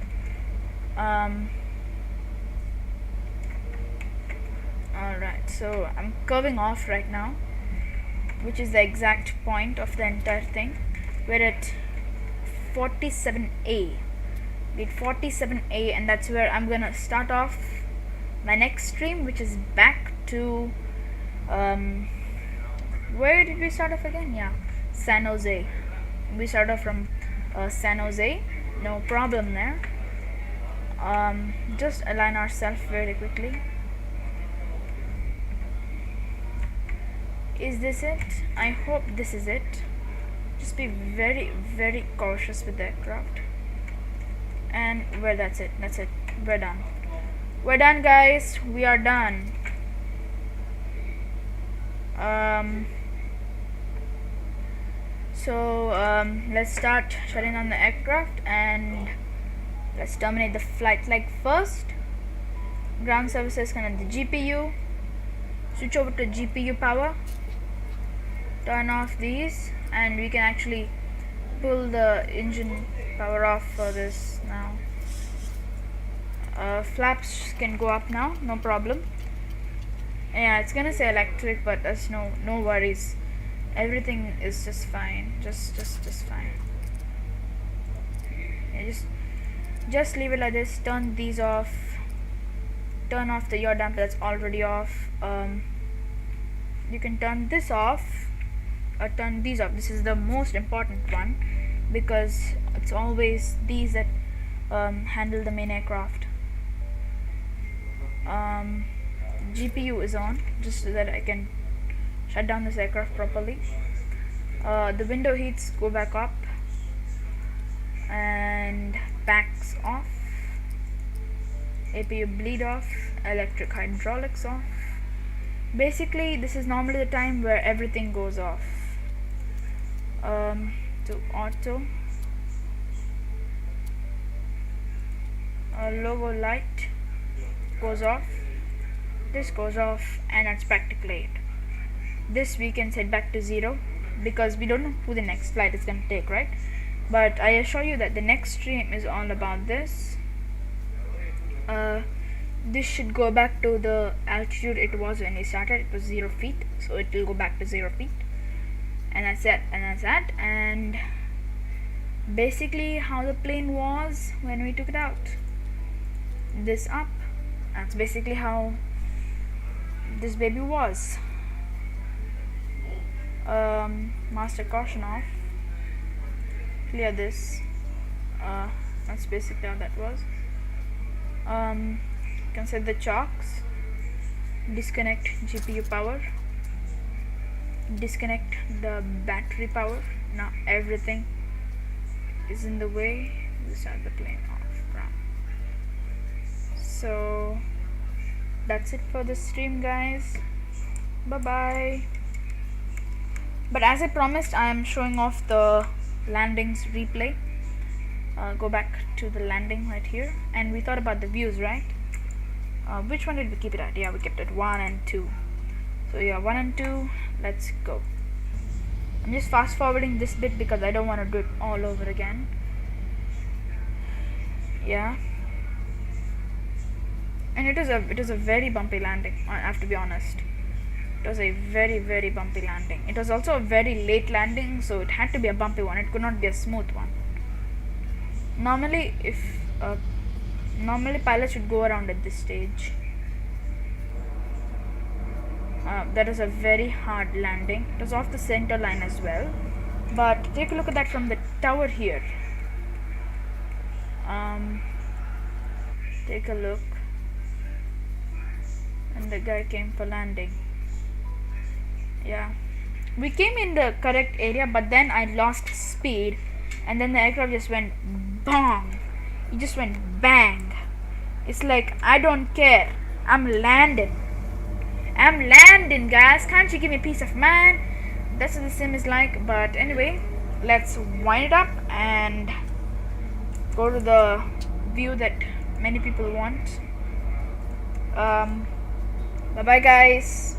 S1: Alright, so I'm curving off right now, which is the exact point of the entire thing. We're at 47A. We're at 47A, and that's where I'm gonna start off my next stream, which is back to where did we start off again? Yeah, San Jose. We start off from San Jose. No problem there. Just align ourselves very quickly. Is this it? I hope this is it. Just be very cautious with the aircraft. And that's it. We're done. We're done, guys. We are done. Let's start shutting down the aircraft, and let's terminate the flight leg first. Ground services, connect the GPU. Switch over to GPU power. Turn off these, and we can actually pull the engine power off for this now. Flaps can go up now, no problem. Yeah, it's gonna say electric, but there's no worries. Everything is just fine. Just fine. Yeah, just leave it like this. Turn these off. Turn off the yaw damper that's already off. You can turn this off or turn these off. This is the most important one, because it's always these that handle the main aircraft. GPU is on, just so that I can shut down this aircraft properly. The window heats go back up, and packs off. APU bleed off. Electric hydraulics off. Basically, this is normally the time where everything goes off. To auto. Logo light goes off. This goes off, and that's practically it. This we can set back to 0, because we don't know who the next flight is going to take, right? But I assure you that the next stream is all about this. This should go back to the altitude it was when we started. It was 0 feet, so it will go back to 0 feet, and that's it. And basically how the plane was when we took it out. This up, that's basically how this baby was. Master caution off. Clear this. That's basically how that was. You can set the chocks. Disconnect GPU power. Disconnect the battery power. Now everything is in the way. We start the plane off. So that's it for the stream, guys. Bye bye. But as I promised, I am showing off the landings replay. Go back to the landing right here, and we thought about the views, right? Which one did we keep it at? Yeah, we kept it 1 and 2. So yeah, 1 and 2, let's go. I'm just fast forwarding this bit because I don't want to do it all over again. Yeah, and it is a very bumpy landing, I have to be honest. It was a very bumpy landing. It was also a very late landing, so it had to be a bumpy one. It could not be a smooth one. Normally pilots should go around at this stage. That is a very hard landing. It was off the center line as well, but take a look at that from the tower here. Take a look, and the guy came for landing. Yeah, we came in the correct area, but then I lost speed, and then the aircraft just went bong. It just went bang. It's like, I don't care, I'm landing, guys. Can't you give me peace of mind? That's what the sim is like. But anyway, let's wind it up and go to the view that many people want. Bye bye, guys.